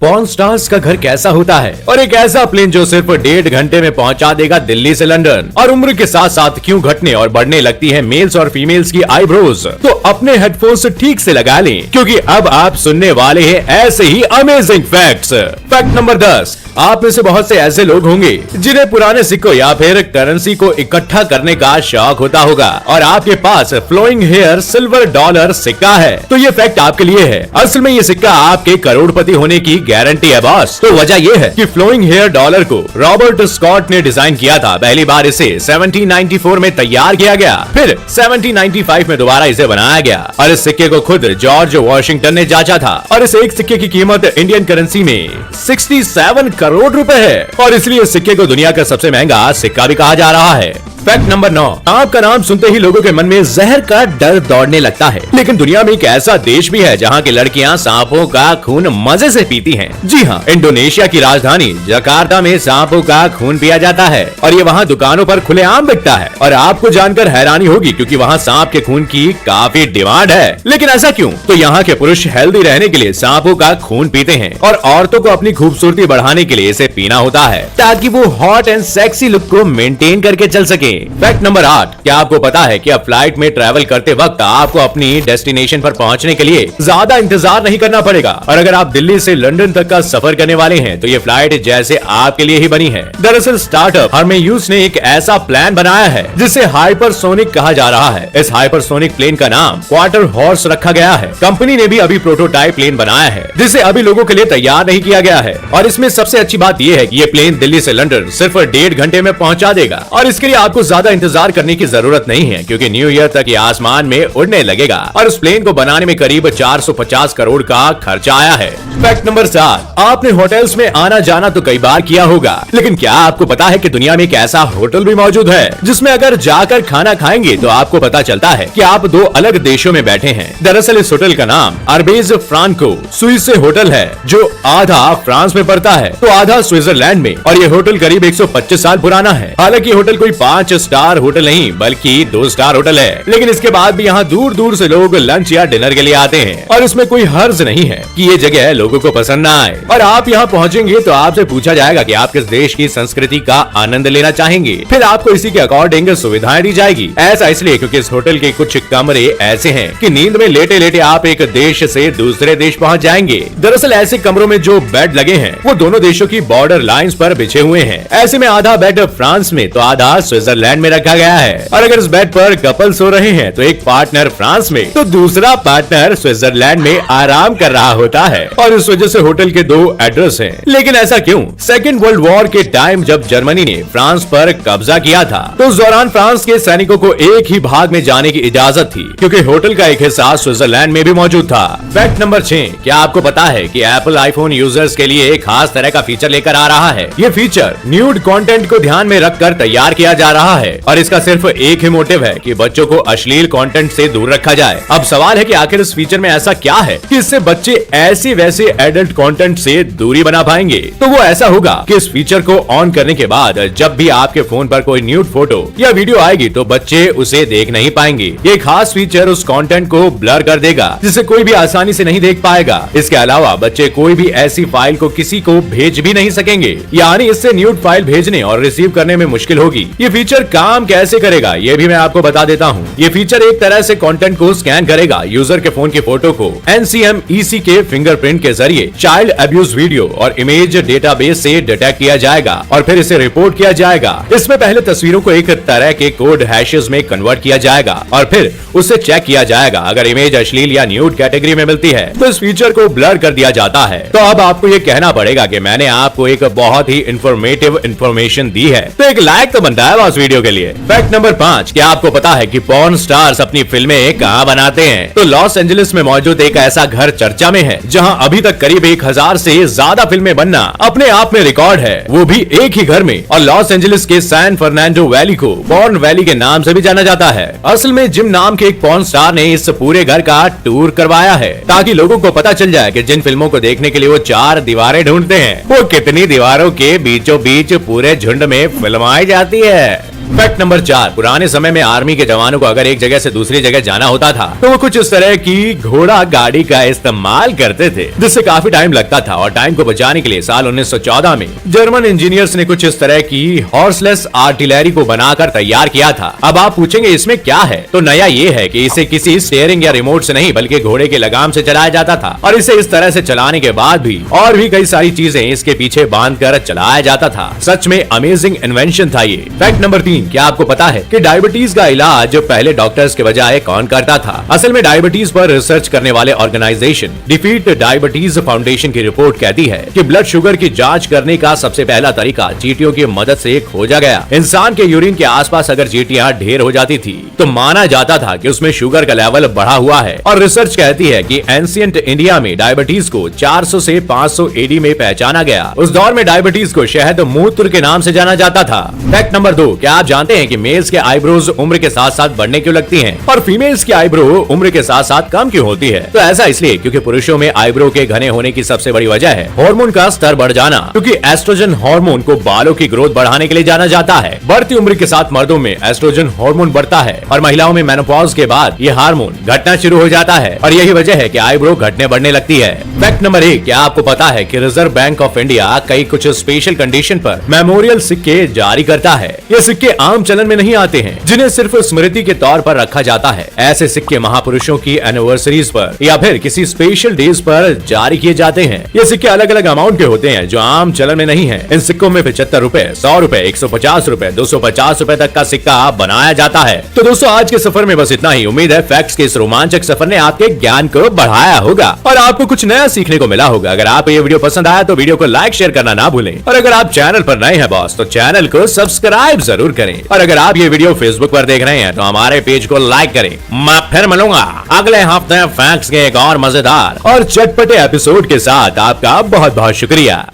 Porn stars का घर कैसा होता है और एक ऐसा प्लेन जो सिर्फ 1.5 घंटे में पहुंचा देगा दिल्ली से लंदन। और उम्र के साथ साथ क्यों घटने और बढ़ने लगती है मेल्स और फीमेल्स की आईब्रोज। तो अपने हेडफोन्स ठीक से लगा लें, क्योंकि अब आप सुनने वाले हैं ऐसे ही अमेजिंग फैक्ट्स। Fact number 10। आप में से बहुत से ऐसे लोग होंगे जिन्हें पुराने सिक्कों या फिर करेंसी को इकट्ठा करने का शौक होता होगा और आपके पास फ्लोइंग हेयर सिल्वर डॉलर सिक्का है। तो ये फैक्ट आपके लिए है। असल में ये सिक्का आपके करोड़पति होने की गारंटी है बॉस। तो वजह ये है कि फ्लोइंग हेयर डॉलर को रॉबर्ट स्कॉट ने डिजाइन किया था। पहली बार इसे 1794 में तैयार किया गया, फिर 1795 में दोबारा इसे बनाया गया और इस सिक्के को खुद जॉर्ज वॉशिंगटन ने जांचा था। और इस एक सिक्के की कीमत इंडियन करेंसी में 67 करोड़ रुपए है और इसलिए इस सिक्के को दुनिया का सबसे महंगा सिक्का भी कहा जा रहा है। Fact number 9। आपका नाम सुनते ही लोगों के मन में जहर का डर दौड़ने लगता है, लेकिन दुनिया में एक ऐसा देश भी है जहां की लड़कियां सांपों का खून मजे से पीती हैं। जी हां, इंडोनेशिया की राजधानी जकार्ता में सांपों का खून पिया जाता है और ये वहां दुकानों पर खुलेआम बिकता है। और आपको जानकर हैरानी होगी क्योंकि वहां सांप के खून की काफी डिमांड है। लेकिन ऐसा क्यों? तो यहाँ के पुरुष हेल्दी रहने के लिए सांपों का खून पीते हैं और औरतों को अपनी खूबसूरती बढ़ाने के लिए इसे पीना होता है ताकि वो हॉट एंड सेक्सी लुक को मेंटेन करके चल सके। Fact number 8। क्या आपको पता है कि अब फ्लाइट में ट्रैवल करते वक्त आपको अपनी डेस्टिनेशन पर पहुंचने के लिए ज्यादा इंतजार नहीं करना पड़ेगा। और अगर आप दिल्ली से लंदन तक का सफर करने वाले हैं तो ये फ्लाइट जैसे आपके लिए ही बनी है। दरअसल स्टार्टअप हरमेयूस ने एक ऐसा प्लान बनाया है जिसे हाइपरसोनिक कहा जा रहा है। इस हाइपरसोनिक प्लेन का नाम क्वार्टर हॉर्स रखा गया है। कंपनी ने भी अभी प्रोटोटाइप प्लेन बनाया है जिसे अभी लोगों के लिए तैयार नहीं किया गया है। और इसमें सबसे अच्छी बात यह है कि ये प्लेन दिल्ली से लंदन सिर्फ 1.5 घंटे में पहुंचा देगा और इसके लिए आपको ज्यादा इंतजार करने की जरूरत नहीं है, क्योंकि न्यू ईयर तक ये आसमान में उड़ने लगेगा। और इस प्लेन को बनाने में करीब 450 करोड़ का खर्चा आया है। Fact number 7। आपने होटल्स में आना जाना तो कई बार किया होगा, लेकिन क्या आपको पता है कि दुनिया में एक ऐसा होटल भी मौजूद है जिसमें अगर जाकर खाना खाएंगे तो आपको पता चलता है कि आप 2 अलग देशों में बैठे हैं। दरअसल इस होटल का नाम अरबेज फ्रांको स्विस होटल है, जो आधा फ्रांस में पड़ता है तो आधा स्विट्जरलैंड में। और ये होटल करीब 125 साल पुराना है। हालांकि होटल कोई 5 स्टार होटल नहीं बल्कि 2 स्टार होटल है, लेकिन इसके बाद भी यहाँ दूर दूर से लोग लंच या डिनर के लिए आते हैं और इसमें कोई हर्ज नहीं है कि ये जगह लोगों को पसंद ना आए। और आप यहाँ पहुँचेंगे तो आपसे पूछा जाएगा कि आप किस देश की संस्कृति का आनंद लेना चाहेंगे, फिर आपको इसी के अकॉर्डिंग सुविधाएं दी जाएगी। ऐसा इसलिए क्योंकि इस होटल के कुछ कमरे ऐसे हैं कि नींद में लेटे लेटे आप एक देश से दूसरे देश पहुँच जाएंगे। दरअसल ऐसे कमरों में जो बेड लगे हैं वो दोनों देशों की बॉर्डर लाइंस पर बिछे हुए हैं। ऐसे में आधा बेड फ्रांस में तो आधा स्विट्जरलैंड में रखा गया है। और अगर इस बेड पर कपल सो रहे हैं तो एक पार्टनर फ्रांस में तो दूसरा पार्टनर स्विट्जरलैंड में आराम कर रहा होता है। और इस वजह से होटल के 2 एड्रेस हैं। लेकिन ऐसा क्यों? सेकेंड वर्ल्ड वॉर के टाइम जब जर्मनी ने फ्रांस पर कब्जा किया था तो उस दौरान फ्रांस के सैनिकों को एक ही भाग में जाने की इजाजत थी, क्योंकि होटल का एक हिस्सा स्विट्जरलैंड में भी मौजूद था। Fact number 6। क्या आपको पता है कि एप्पल आईफोन यूजर्स के लिए एक खास तरह का फीचर लेकर आ रहा है? ये फीचर न्यूड कंटेंट को ध्यान में रखकर तैयार किया जा रहा है और इसका सिर्फ एक ही मोटिव है कि बच्चों को अश्लील कंटेंट से दूर रखा जाए। अब सवाल है कि आखिर इस फीचर में ऐसा क्या है कि इससे बच्चे ऐसे वैसे एडल्ट कंटेंट से दूरी बना पाएंगे? तो वो ऐसा होगा कि इस फीचर को ऑन करने के बाद जब भी आपके फोन पर कोई न्यूड फोटो या वीडियो आएगी तो बच्चे उसे देख नहीं पाएंगे। ये खास फीचर उस कंटेंट को ब्लर कर देगा जिसे कोई भी आसानी से नहीं देख पाएगा। इसके अलावा बच्चे कोई भी ऐसी फाइल को किसी को भेज भी नहीं सकेंगे, यानी इससे न्यूड फाइल भेजने और रिसीव करने में मुश्किल होगी। ये फीचर काम कैसे करेगा ये भी मैं आपको बता देता हूँ। ये फीचर एक तरह से कंटेंट को स्कैन करेगा। यूजर के फोन की फोटो को NCMEC के फिंगरप्रिंट के जरिए चाइल्ड अब्यूज वीडियो और इमेज डेटाबेस से डिटेक्ट किया जाएगा और फिर इसे रिपोर्ट किया जाएगा। इसमें पहले तस्वीरों को एक तरह के कोड हैशेस में कन्वर्ट किया जाएगा और फिर उससे चेक किया जाएगा। अगर इमेज अश्लील या न्यूड कैटेगरी में मिलती है तो इस फीचर को ब्लर कर दिया जाता है। तो अब आपको ये कहना पड़ेगा कि मैंने आपको एक बहुत ही इंफॉर्मेटिव इंफॉर्मेशन दी है, तो एक लाइक तो बनता है इस वीडियो के लिए। Fact number 5। क्या आपको पता है कि पॉर्न स्टार्स अपनी फिल्में कहां बनाते हैं? तो लॉस एंजलिस में मौजूद एक ऐसा घर चर्चा में है जहां अभी तक करीब 1000 से ज्यादा फिल्में बनना अपने आप में रिकॉर्ड है, वो भी एक ही घर में। और लॉस एंजलिस के सैन फर्नांडो वैली को पॉर्न वैली के नाम से भी जाना जाता है। असल में जिम नाम के एक पॉर्न स्टार ने इस पूरे घर का टूर करवाया है ताकि लोगों को पता चल जाए कि जिन फिल्मों को देखने के लिए वो 4 दीवारें ढूंढते हैं वो कितनी दीवारों के बीचों बीच पूरे झुंड में फिल्माई जाती है। फैक्ट नंबर 4, पुराने समय में आर्मी के जवानों को अगर एक जगह से दूसरी जगह जाना होता था तो वो कुछ इस तरह की घोड़ा गाड़ी का इस्तेमाल करते थे, जिससे काफी टाइम लगता था। और टाइम को बचाने के लिए साल 1914 में जर्मन इंजीनियर्स ने कुछ इस तरह की हॉर्सलेस आर्टिलरी को बनाकर तैयार किया था। अब आप पूछेंगे इसमें क्या है, तो नया ये है कि इसे किसी स्टीयरिंग या रिमोट से नहीं बल्कि घोड़े के लगाम से चलाया जाता था, और इसे इस तरह से चलाने के बाद भी और भी कई सारी चीजें इसके पीछे बांध कर चलाया जाता था। सच में अमेजिंग इन्वेंशन था ये। फैक्ट नंबर 3, क्या आपको पता है कि डायबिटीज का इलाज पहले डॉक्टर्स के बजाय कौन करता था? असल में डायबिटीज पर रिसर्च करने वाले ऑर्गेनाइजेशन डिफीट डायबिटीज फाउंडेशन की रिपोर्ट कहती है कि ब्लड शुगर की जांच करने का सबसे पहला तरीका चींटियों की मदद से खोजा गया। इंसान के यूरिन के आसपास अगर चींटियां ढेर हो जाती थी तो माना जाता था कि उसमें शुगर का लेवल बढ़ा हुआ है। और रिसर्च कहती है कि एंशिएंट इंडिया में डायबिटीज को 400 से 500 एडी में पहचाना गया। उस दौर में डायबिटीज को शहद मूत्र के नाम से जाना जाता था। फैक्ट नंबर 2, क्या आप जानते हैं कि मेल्स के आईब्रोज उम्र के साथ साथ बढ़ने क्यों लगती हैं और फीमेल्स की आईब्रो उम्र के साथ साथ कम क्यों होती है? तो ऐसा इसलिए क्योंकि पुरुषों में आईब्रो के घने होने की सबसे बड़ी वजह है हार्मोन का स्तर बढ़ जाना, क्योंकि एस्ट्रोजन हार्मोन को बालों की ग्रोथ बढ़ाने के लिए जाना जाता है। बढ़ती उम्र के साथ मर्दों में एस्ट्रोजन हार्मोन बढ़ता है और महिलाओं में मेनोपॉज के बाद ये हार्मोन घटना शुरू हो जाता है, और यही वजह है कि आईब्रो घटने बढ़ने लगती है। फैक्ट नंबर 1, क्या आपको पता है कि रिजर्व बैंक ऑफ इंडिया कई कुछ स्पेशल कंडीशन पर मेमोरियल सिक्के जारी करता है? ये सिक्के आम चलन में नहीं आते हैं, जिन्हें सिर्फ स्मृति के तौर पर रखा जाता है। ऐसे सिक्के महापुरुषों की एनिवर्सरीज पर या फिर किसी स्पेशल डेज पर जारी किए जाते हैं। ये सिक्के अलग अलग अमाउंट के होते हैं जो आम चलन में नहीं है। इन सिक्कों में 75 रुपए, 100 रुपए, 150 रुपए, 250 रुपए तक का सिक्का बनाया जाता है। तो दोस्तों, आज के सफर में बस इतना ही। उम्मीद है फैक्ट्स के इस रोमांचक सफर ने आपके ज्ञान को बढ़ाया होगा और आपको कुछ नया सीखने को मिला होगा। अगर आपको ये वीडियो पसंद आया तो वीडियो को लाइक शेयर करना ना भूलें, और अगर आप चैनल पर नए हैं बॉस तो चैनल को सब्सक्राइब जरूर करें। और अगर आप ये वीडियो फेसबुक पर देख रहे हैं तो हमारे पेज को लाइक करें। मैं फिर मिलूंगा अगले हफ्ते फैक्ट्स के एक और मजेदार और चटपटे एपिसोड के साथ। आपका बहुत बहुत शुक्रिया।